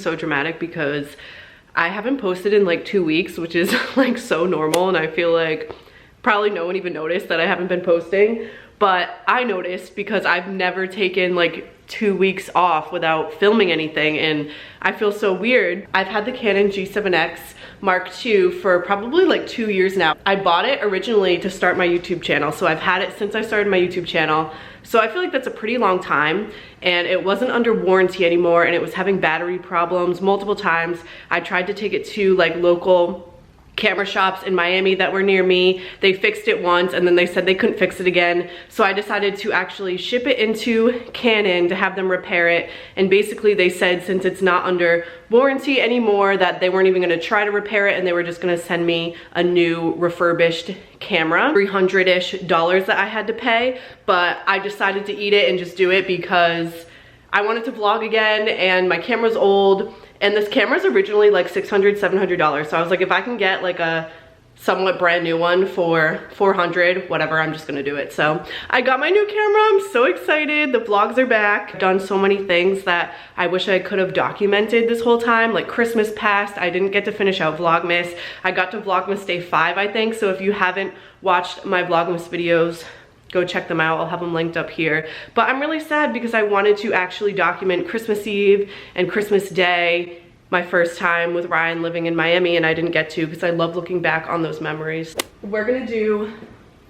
so dramatic because I haven't posted in like 2 weeks, which is like so normal, and I feel like probably no one even noticed that I haven't been posting, but I noticed because I've never taken like 2 weeks off without filming anything, and I feel so weird. I've had the Canon G7X Mark II for probably like 2 years now. I bought it originally to start my YouTube channel, so I've had it since I started my YouTube channel. So I feel like that's a pretty long time, and it wasn't under warranty anymore, and it was having battery problems multiple times. I tried to take it to like local camera shops in Miami that were near me. They fixed it once and then they said they couldn't fix it again. So I decided to actually ship it into Canon to have them repair it. And basically they said since it's not under warranty anymore that they weren't even gonna try to repair it, and they were just gonna send me a new refurbished camera. $300-ish that I had to pay, but I decided to eat it and just do it because I wanted to vlog again and my camera's old. And this camera's originally like $600, $700. So I was like, if I can get like a somewhat brand new one for $400, whatever, I'm just gonna do it. So I got my new camera, I'm so excited. The vlogs are back. I've done so many things that I wish I could have documented this whole time. Like Christmas passed, I didn't get to finish out Vlogmas. I got to Vlogmas day 5, I think. So if you haven't watched my Vlogmas videos, go check them out. I'll have them linked up here. But I'm really sad because I wanted to actually document Christmas Eve and Christmas Day, my first time with Ryan living in Miami, and I didn't get to because I love looking back on those memories. We're gonna do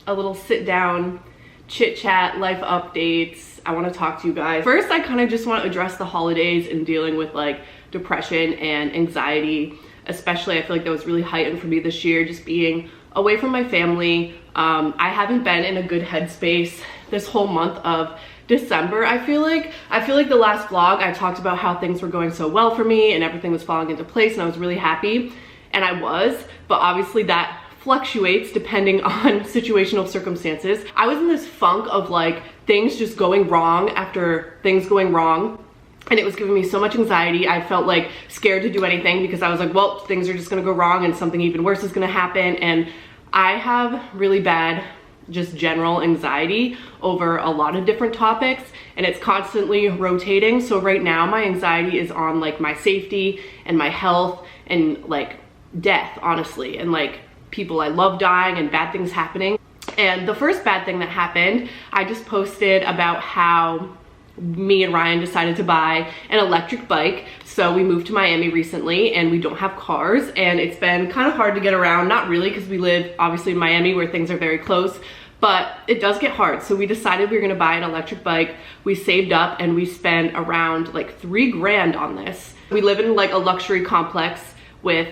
a little sit down, chit chat, life updates. I wanna talk to you guys. First, I kind of just wanna address the holidays and dealing with like depression and anxiety. Especially, I feel like that was really heightened for me this year, just being away from my family. I haven't been in a good headspace this whole month of December. I feel like the last vlog I talked about how things were going so well for me and everything was falling into place, and I was really happy, and I was, but obviously that fluctuates depending on situational circumstances. I was in this funk of like things just going wrong after things going wrong, and it was giving me so much anxiety. I felt like scared to do anything because I was like, well, things are just gonna go wrong and something even worse is gonna happen. And I have really bad just general anxiety over a lot of different topics, and it's constantly rotating. So right now my anxiety is on like my safety and my health and like death, honestly, and like people I love dying and bad things happening. And the first bad thing that happened, I just posted about how me and Ryan decided to buy an electric bike. So we moved to Miami recently and we don't have cars, and it's been kind of hard to get around. Not really, because we live obviously in Miami where things are very close, but it does get hard. So we decided we were gonna buy an electric bike. We saved up and we spent around like $3 grand on this. We live in like a luxury complex with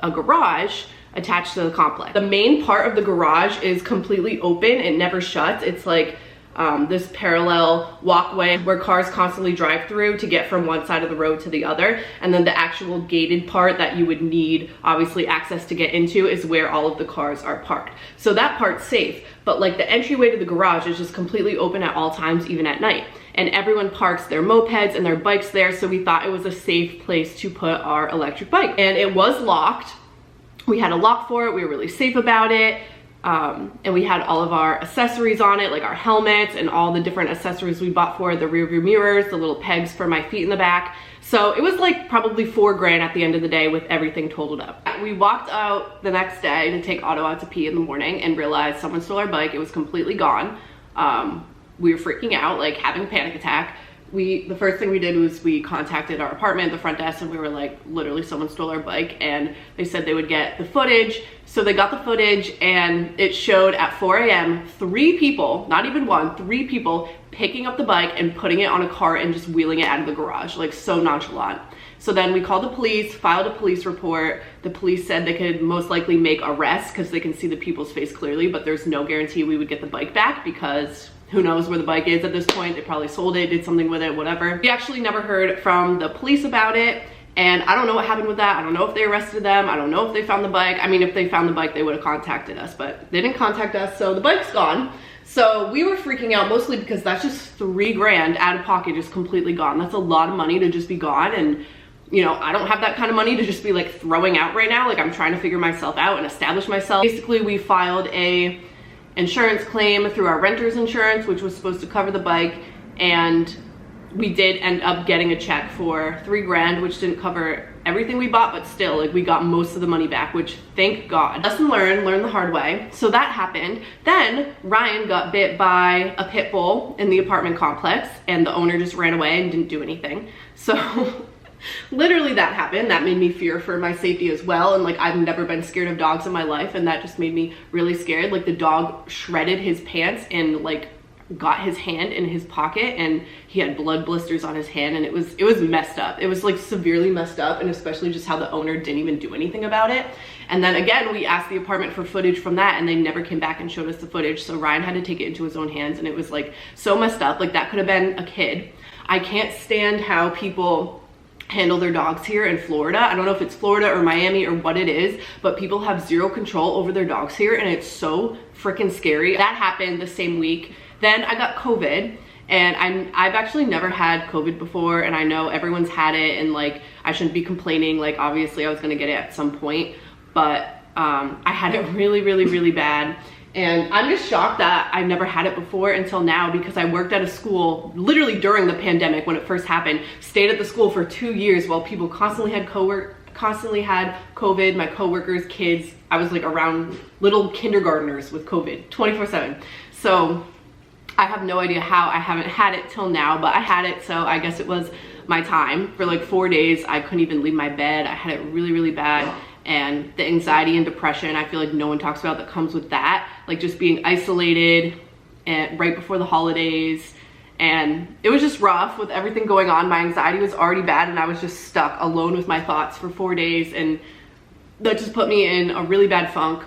a garage attached to the complex. The main part of the garage is completely open, it never shuts. It's like this parallel walkway where cars constantly drive through to get from one side of the road to the other, and then the actual gated part that you would need obviously access to get into is where all of the cars are parked. So that part's safe, but like the entryway to the garage is just completely open at all times, even at night, and everyone parks their mopeds and their bikes there. So we thought it was a safe place to put our electric bike, and it was locked. We had a lock for it, we were really safe about it. And we had all of our accessories on it, like our helmets and all the different accessories we bought for it, the rear view mirrors, the little pegs for my feet in the back. So it was like probably $4 grand at the end of the day with everything totaled up. We walked out the next day to take Otto out to pee in the morning and realized someone stole our bike. It was completely gone. We were freaking out, like having a panic attack. The first thing we did was we contacted our apartment, the front desk, and we were like, literally someone stole our bike, and they said they would get the footage. So they got the footage, and it showed at 4 a.m. 3 people, not even one, 3 people picking up the bike and putting it on a cart and just wheeling it out of the garage, like so nonchalant. So then we called the police, filed a police report. The police said they could most likely make arrests because they can see the people's face clearly, but there's no guarantee we would get the bike back because who knows where the bike is at this point. They probably sold it, did something with it, whatever. We actually never heard from the police about it, and I don't know what happened with that. I don't know if they arrested them. I don't know if they found the bike. I mean, if they found the bike, they would have contacted us, but they didn't contact us, so the bike's gone. So we were freaking out mostly because that's just $3 grand out of pocket, just completely gone. That's a lot of money to just be gone, and you know, I don't have that kind of money to just be like throwing out right now. Like I'm trying to figure myself out and establish myself. Basically, we filed a insurance claim through our renter's insurance, which was supposed to cover the bike, and we did end up getting a check for $3 grand, which didn't cover everything we bought, but still, like, we got most of the money back, which thank God. Lesson learned, learn the hard way. So that happened. Then Ryan got bit by a pit bull in the apartment complex, and the owner just ran away and didn't do anything. So literally that happened. That made me fear for my safety as well. And like, I've never been scared of dogs in my life, and that just made me really scared. Like, the dog shredded his pants and like got his hand in his pocket, and he had blood blisters on his hand, and it was messed up. It was like severely messed up, and especially just how the owner didn't even do anything about it. And then again, we asked the apartment for footage from that, and they never came back and showed us the footage. So Ryan had to take it into his own hands, and it was like so messed up. Like, that could have been a kid. I can't stand how people handle their dogs here in Florida. I don't know if it's Florida or Miami or what it is, but people have zero control over their dogs here, and it's so freaking scary. That happened the same week. Then I got COVID, and I've actually never had COVID before, and I know everyone's had it, and like, I shouldn't be complaining. Like, obviously I was gonna get it at some point, but I had it really bad. And I'm just shocked that I've never had it before until now, because I worked at a school literally during the pandemic when it first happened, stayed at the school for 2 years while people constantly had COVID, my coworkers, kids. I was like around little kindergartners with COVID 24/7. So I have no idea how I haven't had it till now, but I had it, so I guess it was my time. For like 4 days, I couldn't even leave my bed. I had it really bad. And the anxiety and depression, I feel like no one talks about, that comes with that. Like, just being isolated and right before the holidays. And it was just rough with everything going on. My anxiety was already bad, and I was just stuck alone with my thoughts for 4 days. And that just put me in a really bad funk.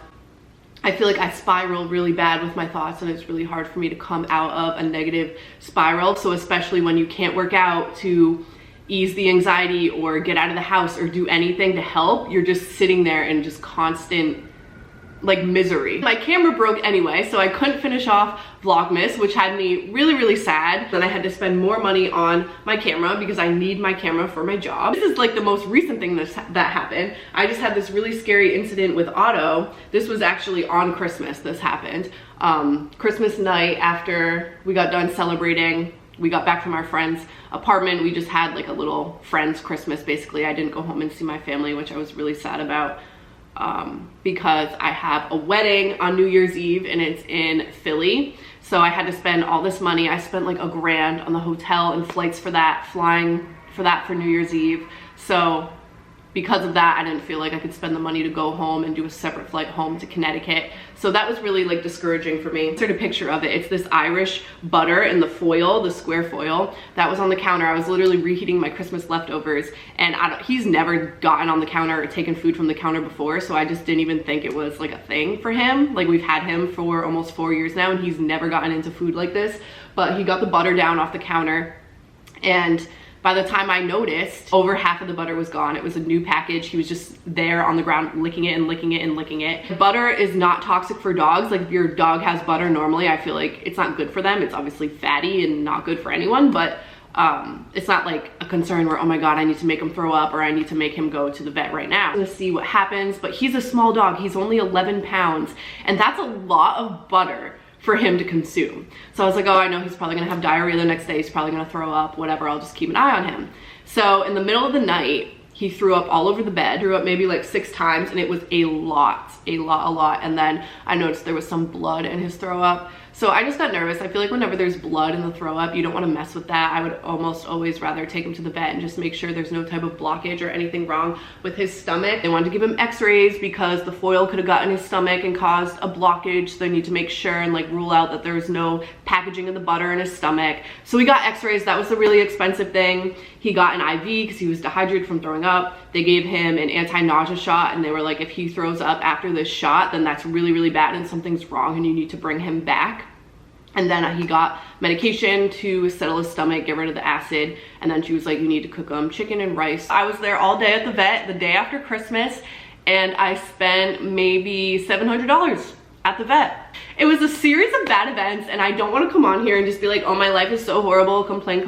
I feel like I spiraled really bad with my thoughts, and it's really hard for me to come out of a negative spiral. So especially when you can't work out to ease the anxiety or get out of the house or do anything to help, you're just sitting there in just constant like misery. My camera broke anyway, so I couldn't finish off Vlogmas, which had me really sad. Then I had to spend more money on my camera because I need my camera for my job. This is like the most recent thing that happened. I just had this really scary incident with Otto. This was actually on Christmas this happened. Christmas night, after we got done celebrating, we got back from our friend's apartment. We just had like a little friend's Christmas, basically. I didn't go home and see my family, which I was really sad about. Because I have a wedding on New Year's Eve, and it's in Philly. So I had to spend all this money. I spent like $1 grand on the hotel and flights for that, flying for that for New Year's Eve. So because of that, I didn't feel like I could spend the money to go home and do a separate flight home to Connecticut. So that was really like discouraging for me. Insert a picture of it. It's this Irish butter in the foil, the square foil, that was on the counter. I was literally reheating my Christmas leftovers, and he's never gotten on the counter or taken food from the counter before, so I just didn't even think it was like a thing for him. Like, we've had him for almost 4 years now, and he's never gotten into food like this. But he got the butter down off the counter, and by the time I noticed, over half of the butter was gone. It was a new package. He was just there on the ground licking it and licking it and licking it. Butter is not toxic for dogs. Like, if your dog has butter normally, I feel like it's not good for them. It's obviously fatty and not good for anyone, but it's not like a concern where, oh my God, I need to make him throw up, or I need to make him go to the vet right now. I'm gonna see what happens, but he's a small dog. He's only 11 pounds, and that's a lot of butter for him to consume. So I was like, oh, I know he's probably gonna have diarrhea the next day. He's probably gonna throw up, whatever. I'll just keep an eye on him. So in the middle of the night, he threw up all over the bed, threw up maybe like 6 times, and it was a lot. And then I noticed there was some blood in his throw up. So I just got nervous. I feel like whenever there's blood in the throw up, you don't want to mess with that. I would almost always rather take him to the vet and just make sure there's no type of blockage or anything wrong with his stomach. They wanted to give him x-rays because the foil could have gotten his stomach and caused a blockage. So they need to make sure and like rule out that there's no packaging of the butter in his stomach. So we got x-rays. That was the really expensive thing. He got an IV because he was dehydrated from throwing up. They gave him an anti-nausea shot, and they were like, if he throws up after this shot, then that's really bad and something's wrong and you need to bring him back. And then he got medication to settle his stomach, get rid of the acid. And then she was like, you need to cook him chicken and rice. I was there all day at the vet the day after Christmas, and I spent maybe $700 at the vet. It was a series of bad events, and I don't want to come on here and just be like, oh, my life is so horrible, complain.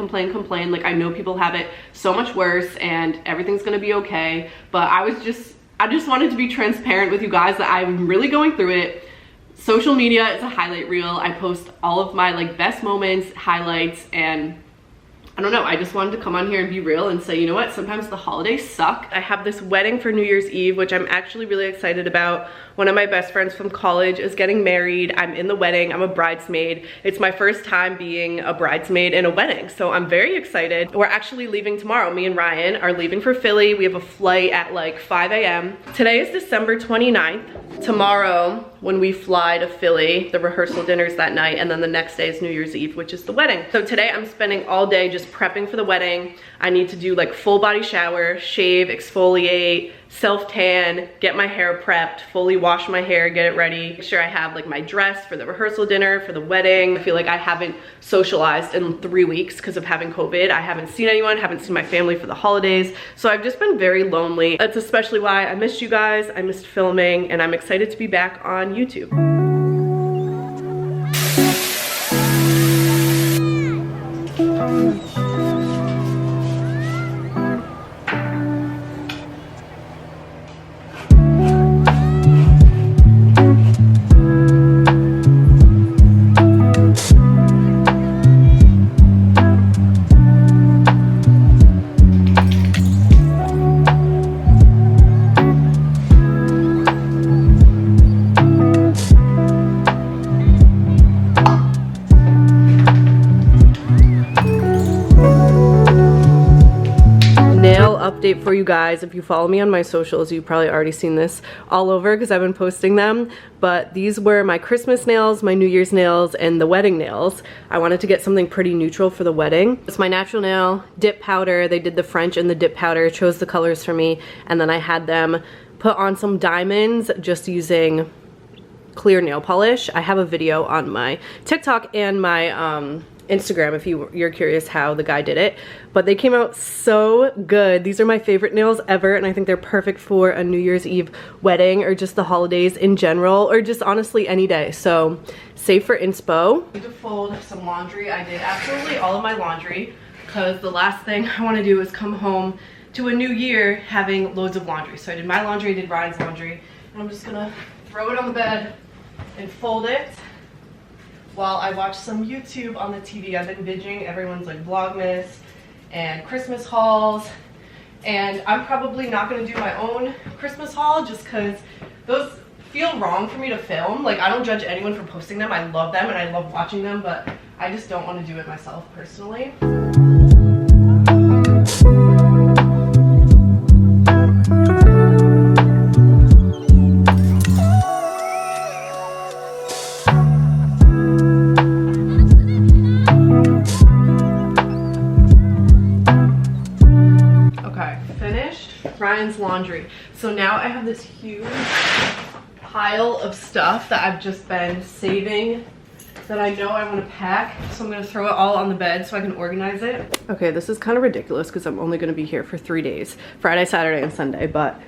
Like, I know people have it so much worse and everything's gonna be okay. But I just wanted to be transparent with you guys that I'm really going through it. Social media is a highlight reel. I post all of my like best moments, highlights, and I don't know, I just wanted to come on here and be real and say, you know what, sometimes the holidays suck. I have this wedding for New Year's Eve, which I'm actually really excited about. One of my best friends from college is getting married. I'm in the wedding, I'm a bridesmaid. It's my first time being a bridesmaid in a wedding, so I'm very excited. We're actually leaving tomorrow. Me and Ryan are leaving for Philly. We have a flight at like 5 a.m. Today is December 29th. Tomorrow, when we fly to Philly, the rehearsal dinner's that night, and then the next day is New Year's Eve, which is the wedding. So today I'm spending all day just prepping for the wedding. I need to do like full body shower, shave, exfoliate, self-tan, get my hair prepped, fully wash my hair, get it ready. Make sure I have like my dress for the rehearsal dinner, for the wedding. I feel like I haven't socialized in 3 weeks because of having COVID. I haven't seen anyone, haven't seen my family for the holidays. So I've just been very lonely. That's especially why I missed you guys, I missed filming, and I'm excited to be back on YouTube. Update for you guys. If you follow me on my socials, you've probably already seen this all over because I've been posting them, but these were my Christmas nails, my New Year's nails, and the wedding nails. I wanted to get something pretty neutral for the wedding. It's my natural nail dip powder. They did the French and the dip powder, chose the colors for me, and then I had them put on some diamonds just using clear nail polish. I have a video on my TikTok and my Instagram if you're curious how the guy did it, but they came out so good. These are my favorite nails ever, and I think they're perfect for a New Year's Eve wedding or just the holidays in general, or just honestly any day. So save for inspo. I need to fold some laundry. I did absolutely all of my laundry because the last thing I want to do is come home to a new year having loads of laundry. So I did my laundry, I did Ryan's laundry, and I'm just gonna throw it on the bed and fold it while I watch some YouTube on the TV. I've been binging everyone's like Vlogmas and Christmas hauls, and I'm probably not gonna do my own Christmas haul just because those feel wrong for me to film. Like, I don't judge anyone for posting them. I love them and I love watching them, but I just don't want to do it myself personally. Ryan's laundry. So now I have this huge pile of stuff that I've just been saving that I know I want to pack. So I'm going to throw it all on the bed so I can organize it. Okay, this is kind of ridiculous because I'm only going to be here for 3 days, Friday, Saturday, and Sunday, but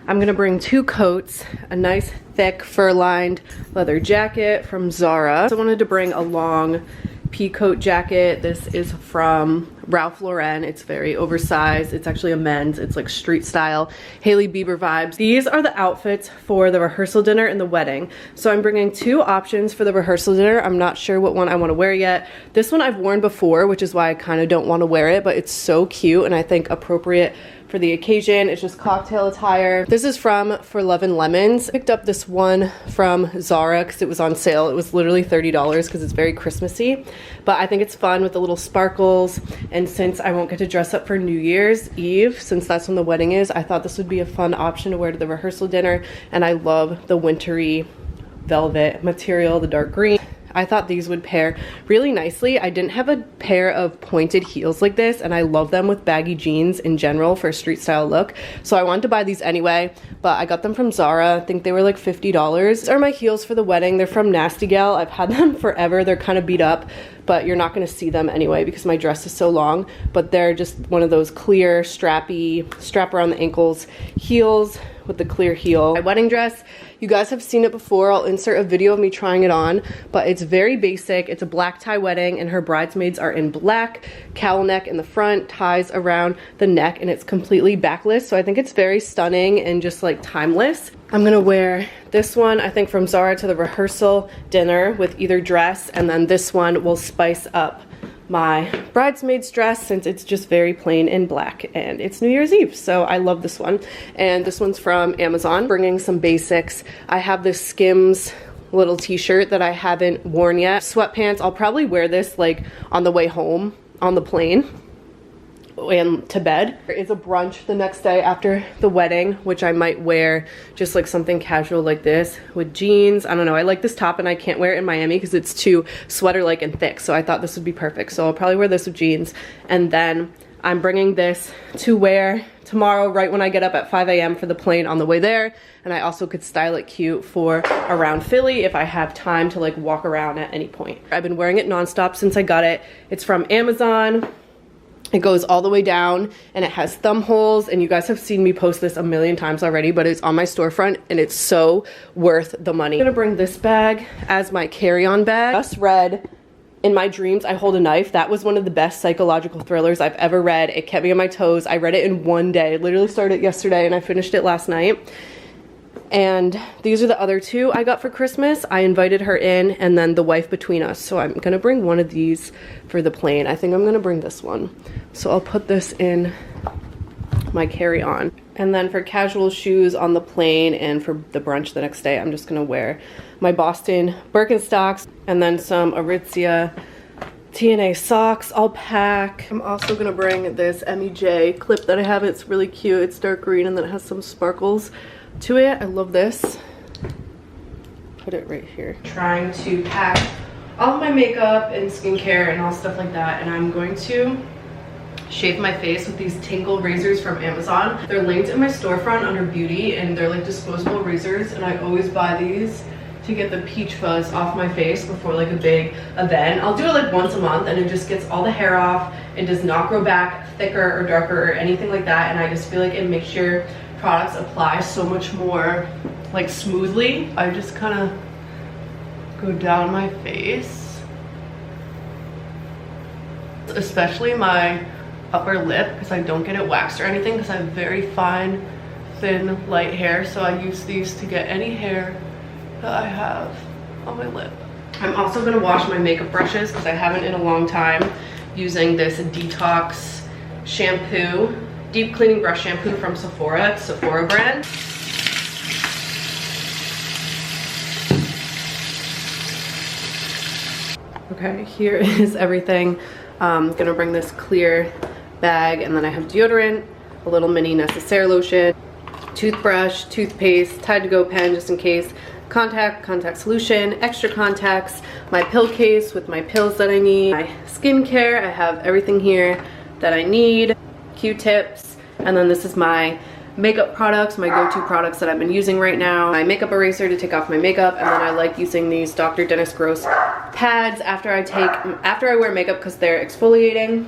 I'm going to bring 2 coats, a nice thick fur-lined leather jacket from Zara. So I wanted to bring a long pea coat jacket. This is from Ralph Lauren. It's very oversized. It's actually a men's. It's like street style, Hailey Bieber vibes. These are the outfits for the rehearsal dinner and the wedding. So I'm bringing 2 options for the rehearsal dinner. I'm not sure what one I want to wear yet. This one I've worn before, which is why I kind of don't want to wear it, but it's so cute and I think appropriate for the occasion. It's just cocktail attire. This is from For Love and Lemons. I picked up this one from Zara because it was on sale. It was literally $30 because it's very Christmassy, but I think it's fun with the little sparkles, and since I won't get to dress up for New Year's Eve, since that's when the wedding is, I thought this would be a fun option to wear to the rehearsal dinner, and I love the wintry velvet material, the dark green. I thought these would pair really nicely. I didn't have a pair of pointed heels like this, and I love them with baggy jeans in general for a street style look. So I wanted to buy these anyway, but I got them from Zara. I think they were like $50. These are my heels for the wedding. They're from Nasty Gal. I've had them forever. They're kind of beat up, but you're not going to see them anyway because my dress is so long. But they're just one of those clear, strappy, strap around the ankles heels with the clear heel. My wedding dress, you guys have seen it before. I'll insert a video of me trying it on, but it's very basic. It's a black tie wedding, and her bridesmaids are in black, cowl neck in the front, ties around the neck, and it's completely backless. So I think it's very stunning and just like timeless. I'm gonna wear this one, I think from Zara, to the rehearsal dinner with either dress, and then this one will spice up my bridesmaid's dress since it's just very plain in black and it's New Year's Eve, so I love this one. And this one's from Amazon. Bringing some basics. I have this Skims little t-shirt that I haven't worn yet. Sweatpants, I'll probably wear this like on the way home on the plane and to bed. There is a brunch the next day after the wedding, which I might wear just like something casual like this with jeans. I don't know, I like this top and I can't wear it in Miami because it's too sweater-like and thick, so I thought this would be perfect. So I'll probably wear this with jeans, and then I'm bringing this to wear tomorrow right when I get up at 5 a.m. for the plane on the way there. And I also could style it cute for around Philly if I have time to like walk around at any point. I've been wearing it nonstop since I got it. It's from Amazon. It goes all the way down and it has thumb holes, and you guys have seen me post this a million times already, but it's on my storefront and it's so worth the money. I'm gonna bring this bag as my carry-on bag. Just read In My Dreams I Hold a Knife. That was one of the best psychological thrillers I've ever read. It kept me on my toes. I read it in one day. I literally started it yesterday and I finished it last night. And these are the other two I got for Christmas. I invited her in, and then The Wife Between Us. So I'm gonna bring one of these for the plane. I think I'm gonna bring this one. So I'll put this in my carry-on. And then for casual shoes on the plane and for the brunch the next day, I'm just gonna wear my Boston Birkenstocks and then some Aritzia TNA socks. I'll pack. I'm also gonna bring this MEJ clip that I have. It's really cute. It's dark green and then it has some sparkles to it. I love this. Put it right here. Trying to pack all of my makeup and skincare and all stuff like that, and I'm going to shave my face with these Tingle razors from Amazon. They're linked in my storefront under beauty, and they're like disposable razors, and I always buy these to get the peach fuzz off my face before like a big event. I'll do it like once a month and it just gets all the hair off. It does not grow back thicker or darker or anything like that, and I just feel like it makes your products apply so much more like smoothly. I just kind of go down my face, especially my upper lip, because I don't get it waxed or anything because I have very fine, thin, light hair. So I use these to get any hair that I have on my lip. I'm also going to wash my makeup brushes because I haven't in a long time, using this Detox shampoo, deep cleaning brush shampoo from Sephora. It's Sephora brand. Okay, here is everything. I'm gonna bring this clear bag, and then I have deodorant, a little mini Necessaire lotion, toothbrush, toothpaste, Tide to Go pen just in case, contact solution, extra contacts, my pill case with my pills that I need, my skincare. I have everything here that I need, Q-tips, and then this is my makeup products, my go-to products that I've been using right now. My makeup eraser to take off my makeup, and then I like using these Dr. Dennis Gross pads after I wear makeup because they're exfoliating.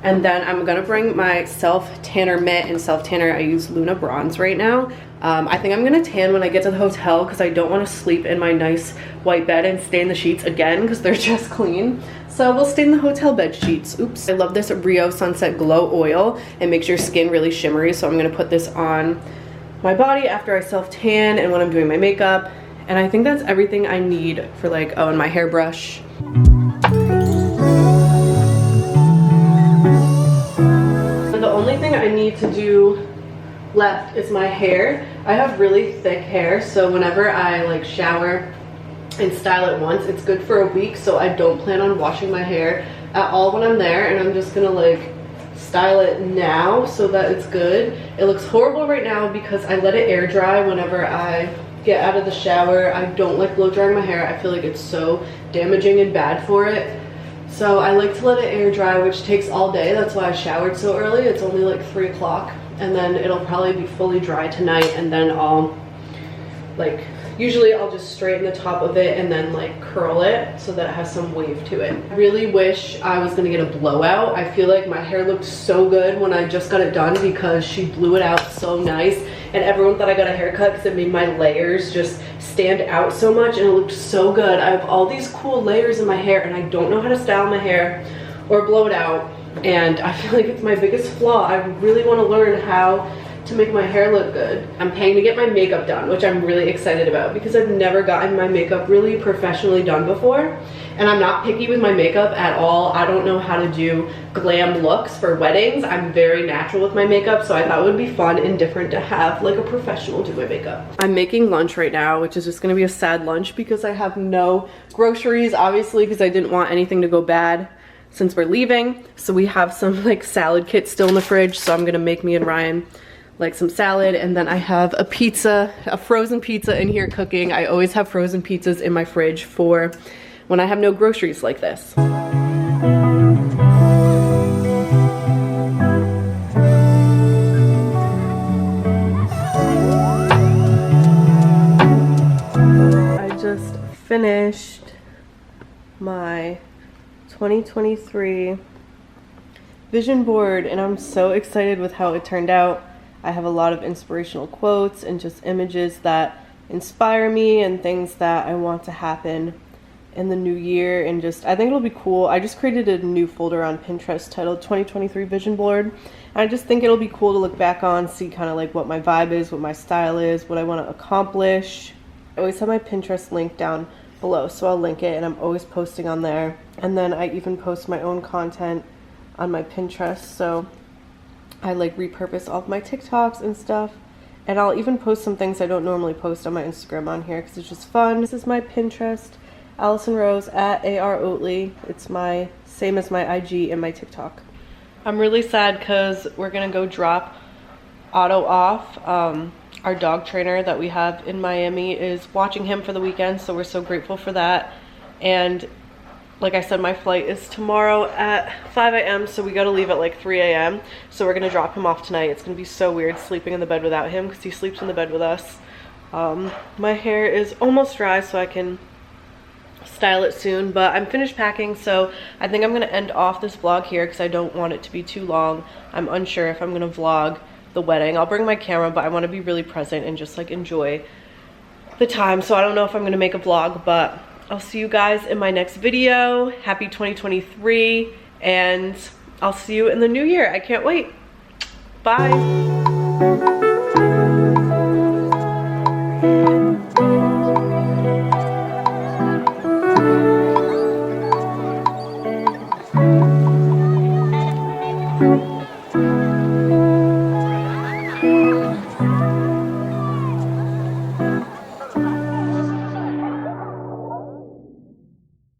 And then I'm gonna bring my self tanner mitt. And self tanner, I use Luna Bronze right now. I think I'm gonna tan when I get to the hotel because I don't want to sleep in my nice white bed and stain the sheets again because they're just clean. So we'll stain the hotel bed sheets. Oops. I love this Rio Sunset Glow Oil. It makes your skin really shimmery, so I'm gonna put this on my body after I self tan and when I'm doing my makeup. And I think that's everything I need for like, oh, and my hairbrush. The only thing I need to do left is my hair. I have really thick hair, so whenever I like shower and style it once, it's good for a week, so I don't plan on washing my hair at all when I'm there, and I'm just gonna like style it now so that it's good. It looks horrible right now because I let it air dry whenever I get out of the shower. I don't like blow drying my hair. I feel like it's so damaging and bad for it. So I like to let it air dry, which takes all day. That's why I showered so early. It's only like 3 o'clock, and then it'll probably be fully dry tonight, and then I'll like, usually I'll just straighten the top of it and then like curl it so that it has some wave to it. I really wish I was gonna get a blowout. I feel like my hair looked so good when I just got it done because she blew it out so nice, and everyone thought I got a haircut because it made my layers just stand out so much, and it looked so good. I have all these cool layers in my hair and I don't know how to style my hair or blow it out, and I feel like it's my biggest flaw. I really want to learn how to make my hair look good. I'm paying to get my makeup done, which I'm really excited about because I've never gotten my makeup really professionally done before, and I'm not picky with my makeup at all. I don't know how to do glam looks for weddings. I'm very natural with my makeup, so I thought it would be fun and different to have like a professional do my makeup. I'm making lunch right now, which is just gonna be a sad lunch because I have no groceries, obviously, because I didn't want anything to go bad since we're leaving. So we have some like salad kits still in the fridge, so I'm gonna make me and Ryan like some salad, and then I have a pizza, a frozen pizza in here cooking. I always have frozen pizzas in my fridge for when I have no groceries like this. I just finished my 2023 vision board and I'm so excited with how it turned out. I have a lot of inspirational quotes and just images that inspire me and things that I want to happen in the new year, and just I think it'll be cool. I just created a new folder on Pinterest titled 2023 Vision Board, and I just think it'll be cool to look back on, see kind of like what my vibe is, what my style is, what I want to accomplish. I always have my Pinterest link down below, so I'll link it, and I'm always posting on there. And then I even post my own content on my Pinterest, so I like repurpose all of my TikToks and stuff, and I'll even post some things I don't normally post on my Instagram on here because it's just fun. This is my Pinterest, ALLYSONROSE at Aroatley. It's my same as my IG and my TikTok. I'm really sad because we're gonna go drop Otto off. Our dog trainer that we have in Miami is watching him for the weekend, so we're so grateful for that. And like I said, my flight is tomorrow at 5 a.m. so we gotta leave at like 3 a.m. so we're gonna drop him off tonight. It's gonna be so weird sleeping in the bed without him because he sleeps in the bed with us. My hair is almost dry, so I can style it soon, but I'm finished packing, so I think I'm gonna end off this vlog here because I don't want it to be too long. I'm unsure if I'm gonna vlog the wedding. I'll bring my camera, but I want to be really present and just like enjoy the time, so I don't know if I'm gonna make a vlog, but I'll see you guys in my next video. Happy 2023, and I'll see you in the new year. I can't wait. Bye.